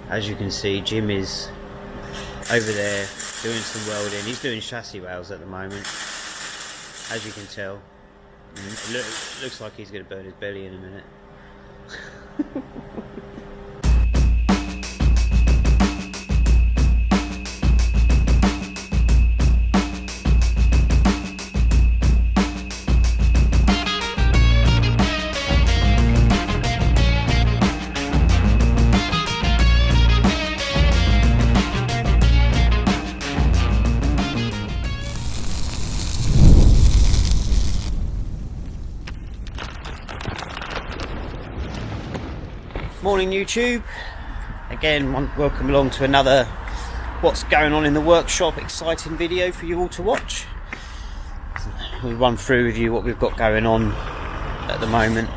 As you can see, Jim is over there doing some welding. He's doing chassis rails at the moment, as you can tell. It looks like he's going to burn his belly in a minute. Morning YouTube, again welcome along to another what's going on in the workshop exciting video for you all to watch. We'll run through with you what we've got going on at the moment.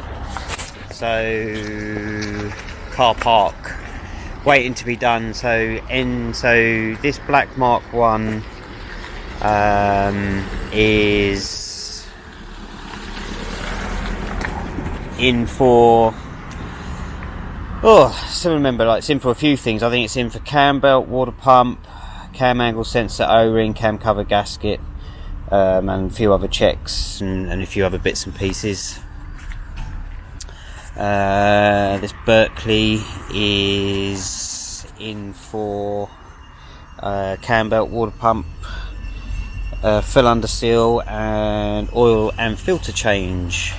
So car park waiting to be done, so this black Mk1 is in for still remember, like, it's in for a few things. I think it's in for cam belt, water pump, cam angle sensor, O-ring, cam cover gasket, and a few other checks and a few other bits and pieces. This Berkeley is in for cam belt, water pump, fill under seal, and oil and filter change.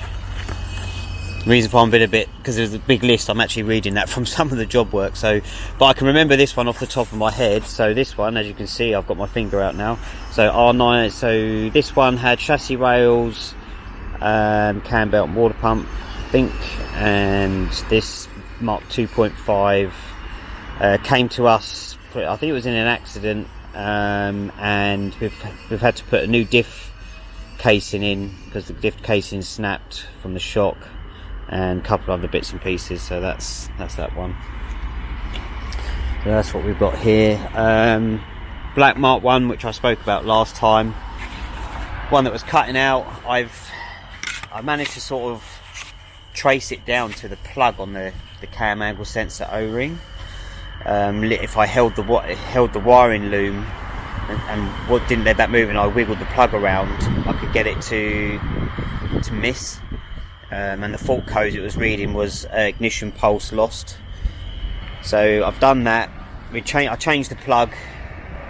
The reason why I'm a bit, because there's a big list, I'm actually reading that from some of the job work, but I can remember this one off the top of my head. So this one, as you can see, I've got my finger out now, so R9, so this one had chassis rails, cam belt and water pump, I think, and this Mark 2.5 came to us, I think it was in an accident, and we've had to put a new diff casing in because the diff casing snapped from the shock, and a couple of other bits and pieces. So that's that one. So that's what we've got here. Black Mk1, which I spoke about last time, one that was cutting out. I managed to sort of trace it down to the plug on the cam angle sensor O-ring. If I held the wiring loom and what didn't let that move, and I wiggled the plug around, I could get it to miss. And the fault code it was reading was ignition pulse lost. So I've done that. I changed the plug.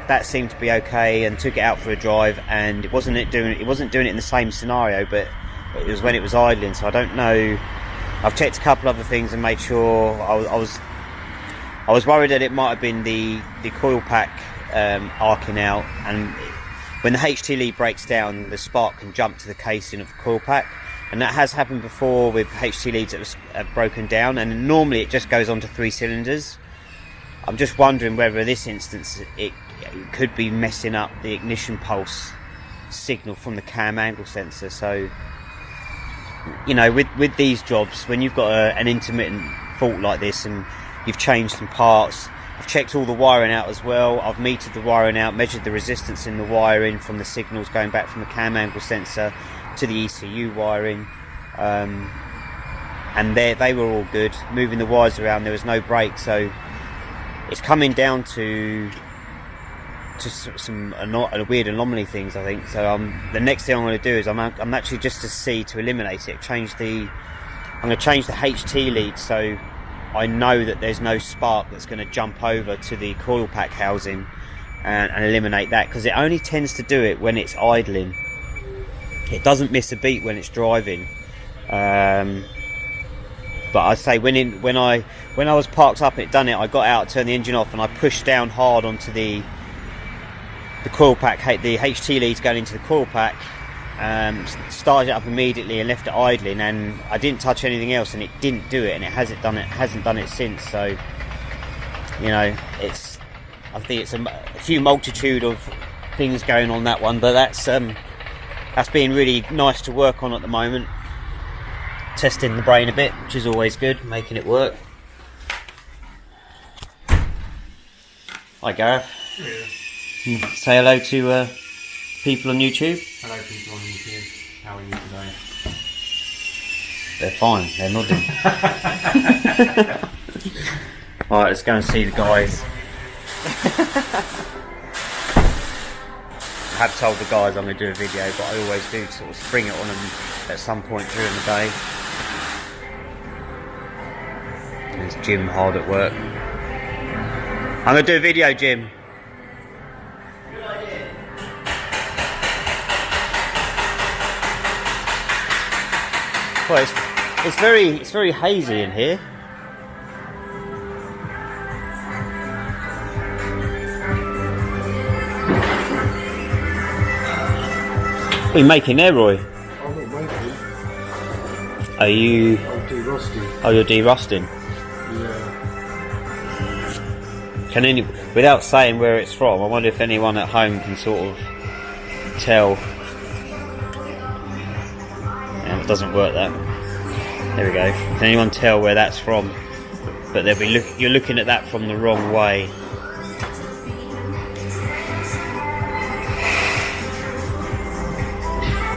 That seemed to be okay, and took it out for a drive, and it wasn't doing it in the same scenario, but it was when it was idling. So I don't know. I've checked a couple other things and made sure. I was worried that it might have been the coil pack arcing out, and when the HT lead breaks down, the spark can jump to the casing of the coil pack. And that has happened before with HT leads that have broken down, and normally it just goes on to 3 cylinders. I'm just wondering whether in this instance it could be messing up the ignition pulse signal from the cam angle sensor. So, you know, with these jobs, when you've got an intermittent fault like this and you've changed some parts, I've checked all the wiring out as well. I've metered the wiring out, measured the resistance in the wiring from the signals going back from the cam angle sensor to the ECU wiring, and they were all good. Moving the wires around, there was no break, so it's coming down to some weird anomaly things, I think. So the next thing I'm going to do is I'm actually just to eliminate it. I'm going to change the HT lead so I know that there's no spark that's going to jump over to the coil pack housing and eliminate that, because it only tends to do it when it's idling. It doesn't miss a beat when it's driving. But I say when I was parked up and it done it, I got out, turned the engine off, and I pushed down hard onto the coil pack, the HT leads going into the coil pack, started it up immediately and left it idling, and I didn't touch anything else, and it didn't do it, and it hasn't done it since. So, you know, I think it's a few multitude of things going on that one, but that's been really nice to work on at the moment. Testing the brain a bit, which is always good, making it work. Hi Gareth. Yeah. Say hello to people on YouTube. Hello people on YouTube. How are you today? They're fine, they're nodding. Alright, let's go and see the guys. I have told the guys I'm going to do a video, but I always do sort of spring it on them at some point during the day. There's Jim hard at work. I'm going to do a video, Jim. Well, it's very hazy in here. What are you making there, Roy? I'm not making. Are you? I'm de-rusting. Oh, you're de-rusting. Yeah. Can any, without saying where it's from, I wonder if anyone at home can sort of tell. Yeah, it doesn't work that. There we go. Can anyone tell where that's from? But they'll be you're looking at that from the wrong way.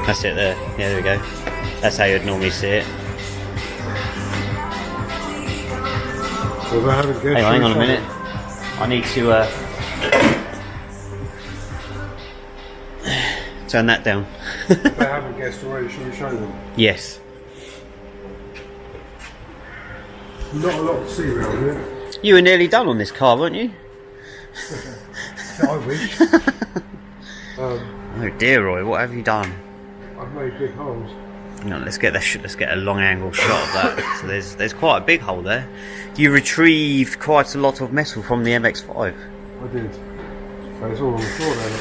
That's it there. Yeah, there we go. That's how you'd normally see it. Well, I haven't guessed. Hang on a minute. I need to turn that down. If they haven't guessed already, should we show them? Yes. Not a lot to see around here. You were nearly done on this car, weren't you? I wish. Oh dear, Roy, what have you done? I've made big holes. No, let's get a long angle shot of that. So there's quite a big hole there. You retrieved quite a lot of metal from the MX5. I did. And it's all on the floor there.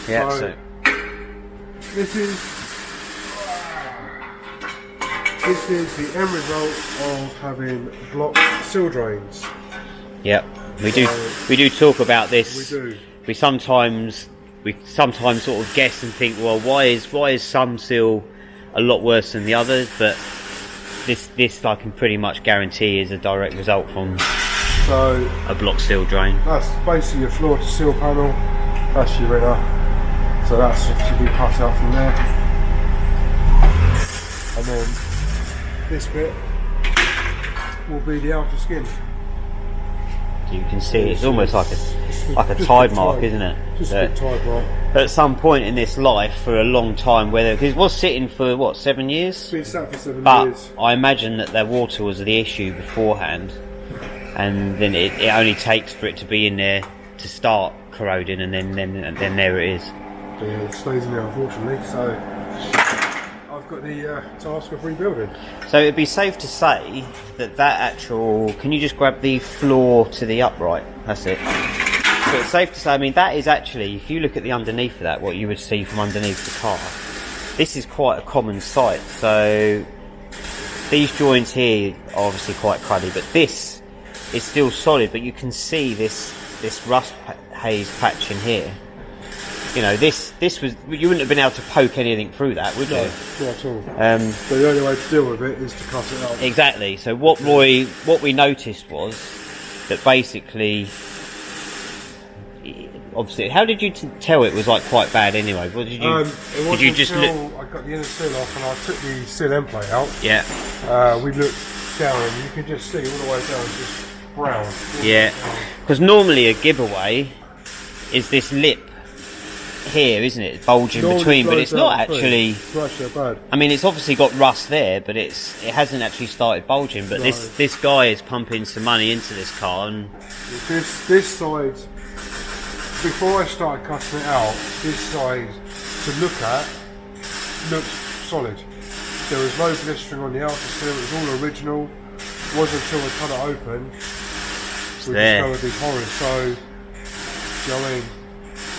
Yeah. So this is the end result of having blocked sill drains. Yep. We do talk about this. We do. We sometimes sort of guess and think, well, why is some sill a lot worse than the others? But this I can pretty much guarantee is a direct result from a blocked sill drain. That's basically your floor to sill panel. That's your inner. So that's to be cut out from there. And then this bit will be the outer skin. You can see it's almost like a tide mark, isn't it? Just a big tide mark. At some point in this life, for a long time, because it was sitting for what, 7 years? It's been sat for 7 but years. I imagine that their water was the issue beforehand, and then it only takes for it to be in there to start corroding, and then there it is. Yeah, it stays in there, unfortunately. So I've got the task of rebuilding. So it'd be safe to say that actual. Can you just grab the floor to the upright? That's it. So it's safe to say, I mean, that is actually, if you look at the underneath of that, what you would see from underneath the car, this is quite a common sight. So these joints here are obviously quite cruddy, but this is still solid, but you can see this rust haze patch in here. You know, this was, you wouldn't have been able to poke anything through that, would you? No, not at all. So the only way to deal with it is to cut it out. Exactly. So what we noticed was that basically, obviously, how did you tell it was like quite bad anyway? What did you? Did you just look? I got the inner sill off and I took the sill end plate out. Yeah. We looked down and you can just see all the way down, just brown. Yeah. Because normally a giveaway is this lip here, isn't it? Bulging between, but it's not actually. It's actually bad. I mean, it's obviously got rust there, but it hasn't actually started bulging. But No. this guy is pumping some money into this car, and This side, before I started cutting it out, this side to look at looked solid. There was no blistering on the outer sill. It was all original. It wasn't until we cut it open we discovered these horrors. So, do you know what I mean?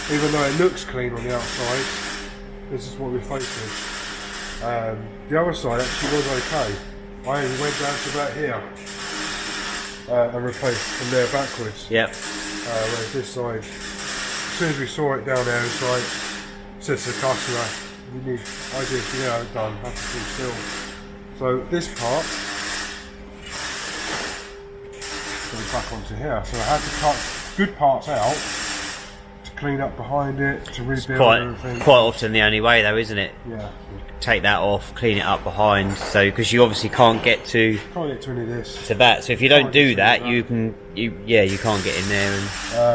Even though it looks clean on the outside, this is what we're faced with. The other side actually was okay. I only went down to about here and replaced from there backwards. yep. Whereas this side, as soon as we saw it down there, it's like, said to the customer, we need, done, have to be still. So this part goes back onto here. So I had to cut good parts out to clean up behind it, to rebuild everything. Quite often the only way though, isn't it? Yeah. Take that off, clean it up behind, so because you obviously can't get to Can't get to any of this. to that. So if you don't Can't do get to that, any of you can't get in there,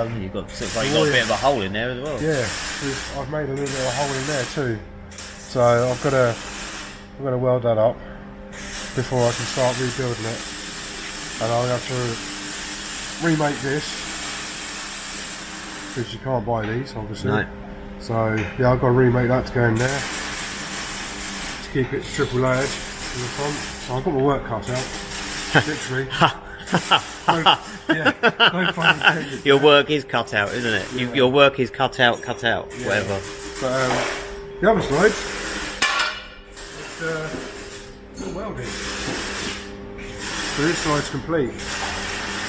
and you've got looks like you've got a bit of a hole in there as well. Yeah, I've made a little bit of a hole in there too. So I've got to weld that up before I can start rebuilding it, and I'll have to remake this because you can't buy these, obviously. No. So yeah, I've got to remake that to go in there. Keep it triple layered in the front. So I've got my work cut out. Literally. No fun intended. Your work is cut out, isn't it? Yeah. Your work is cut out, Yeah. whatever. But the other side, it's all welded. So this side's complete.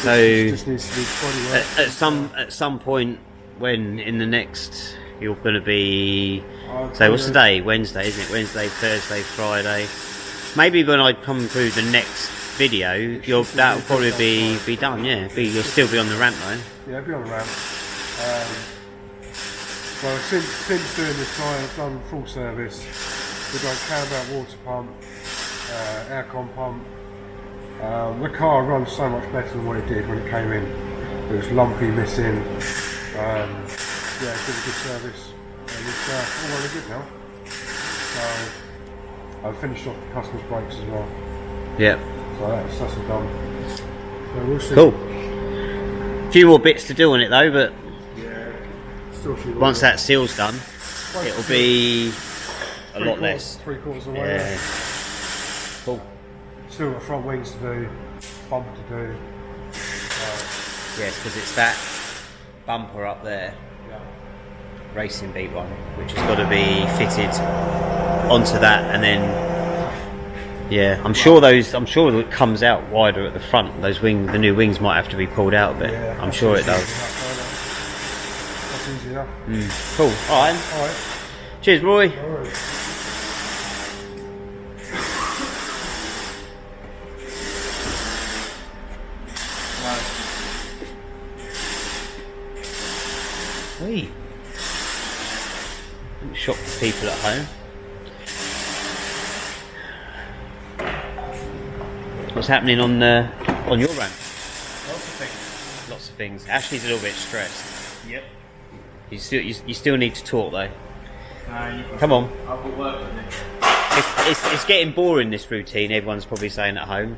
So Just needs to be body weld. at some point when in the next you're going to be. I'll So what's tell the you- day? Wednesday, isn't it? Wednesday, Thursday, Friday. Maybe when I come through the next video, that'll probably be done. Yeah, you'll still be on the ramp though. Yeah, be on the ramp. Well, since doing this time, I've done full service. We've done camber water pump, aircon pump. The car runs so much better than what it did when it came in. It was lumpy, missing. Yeah, it's been a good service. And it's all really good now. So I've finished off the customer's brakes as well. Yeah. So that's all done. So we'll see. Cool. A few more bits to do on it though, but Yeah. Still a few once more. that seal's done, it'll be a lot less. 3/4 of the way. Yeah. Cool. Still got front wings to do, bumper to do. Yes, because it's that bumper up there, Yeah. racing beat one, which has got to be fitted onto that, and then yeah, I'm sure it comes out wider at the front. The new wings might have to be pulled out a bit. Yeah, I'm sure it does. That's easy enough. Cool. All right. Alright. Cheers, Roy. Alright. Wee. Shock the people at home. What's happening on your ramp? Lots of things. Lots of things. Ashlee's a little bit stressed. Yep. You still need to talk though. You've Come on. I've got work to do. It's getting boring, this routine. Everyone's probably saying at home.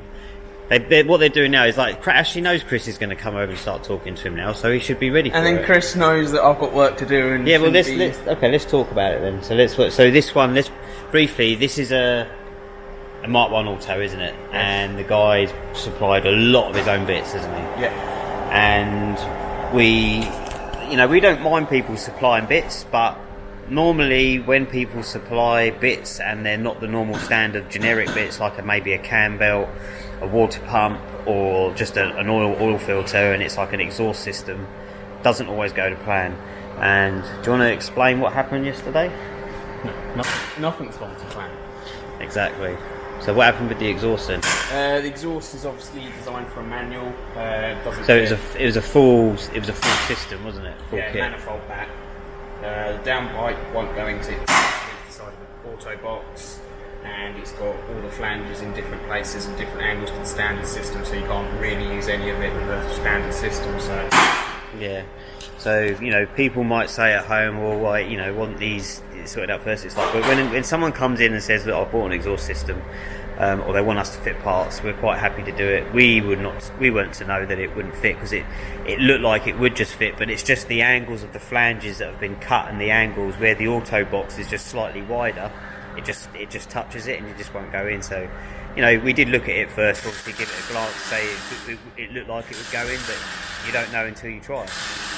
What they're doing now is like Ashley knows Chris is going to come over and start talking to him now, so he should be ready for And then it. Chris knows that I've got work to do. And Yeah, well, shouldn't be- let's talk about it then. So this one, briefly. This is a Mark 1 Auto, isn't it? And the guy supplied a lot of his own bits, hasn't he? Yeah. And we don't mind people supplying bits, but normally when people supply bits and they're not the normal standard generic bits, like maybe a cam belt, a water pump, or just an oil filter, and it's like an exhaust system, doesn't always go to plan. And do you want to explain what happened yesterday? Nothing's gone to plan. Exactly. So what happened with the exhaust then? The exhaust is obviously designed for a manual. Doesn't So fit. it was a full system, wasn't it? Full Yeah, kit. manifold back. The downpipe won't go into the side of the auto box, and it's got all the flanges in different places and different angles to the standard system, so you can't really use any of it with the standard system. So Yeah. So people might say at home, well, why want these sorted out first? It's like, but when someone comes in and says, look, I've bought an exhaust system, or they want us to fit parts, we're quite happy to do it. We weren't to know that it wouldn't fit, because it looked like it would just fit, but it's just the angles of the flanges that have been cut, and the angles where the auto box is just slightly wider. It just touches it, and it just won't go in. So we did look at it first, obviously give it a glance, say it looked like it would go in, but you don't know until you try.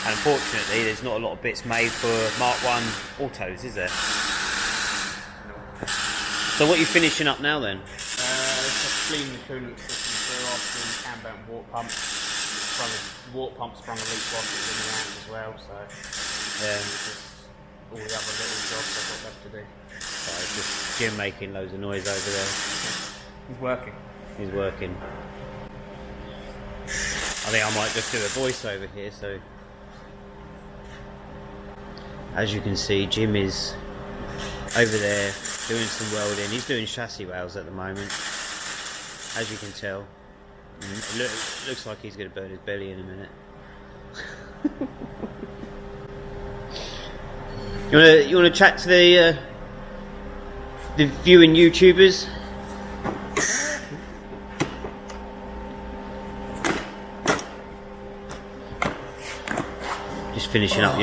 And unfortunately, there's not a lot of bits made for Mark 1 Autos, is there? So what are you finishing up now then? just clean the coolant system through after the cam belt and water pump. Water pump sprung a leak whilst it was in the ramp as well, so Yeah. just all the other little jobs I've got left to do. So just Jim making loads of noise over there. He's working. He's working. I think I might just do a voiceover here, so as you can see, Jim is over there doing some welding. He's doing chassis rails at the moment, as you can tell. And it looks like he's going to burn his belly in a minute. You wanna chat to the viewing YouTubers? Just finishing up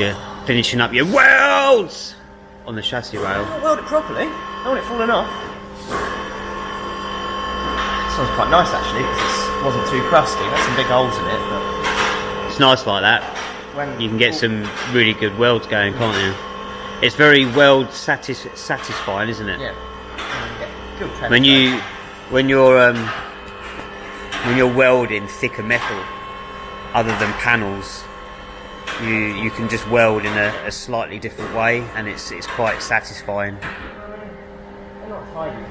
your welds on the chassis rail. I'll weld it properly. I don't want it falling off. Sounds quite nice actually, because it wasn't too crusty. There's some big holes in it, but It's nice like that. when You can get some really good welds going, can't you? It's very weld satisfying, isn't it? yeah, you get good When you're welding thicker metal, other than panels, you can just weld in a slightly different way, and it's quite satisfying. They're not tidy,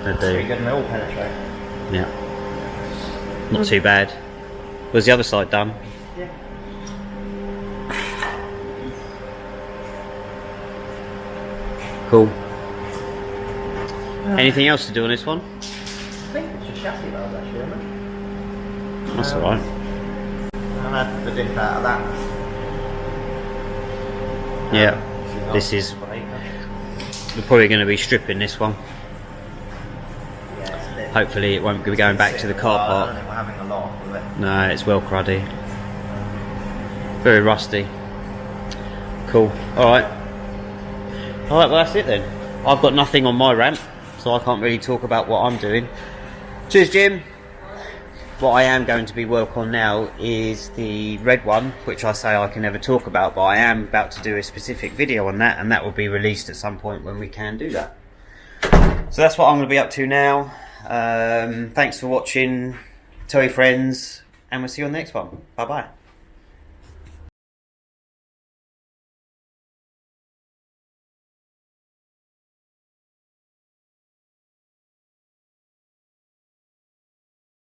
They pretty do. good and they all penetrate. Yeah. Not too bad. Was the other side done? Yeah. Cool. Anything else to do on this one? I think it's just chassis rails actually, isn't it? That's alright. I had the diff out of that. Yeah. This is. We're probably going to be stripping this one. Hopefully it won't be going back to the car I park. don't think we're having a lot with it. No, it's well cruddy. Very rusty. Cool. Alright. Alright, well that's it then. I've got nothing on my ramp, so I can't really talk about what I'm doing. Cheers, Jim. What I am going to be work on now is the red one, which I say I can never talk about, but I am about to do a specific video on that, and that will be released at some point when we can do that. So that's what I'm going to be up to now. Thanks for watching. Tell your friends, and we'll see you on the next one. Bye bye.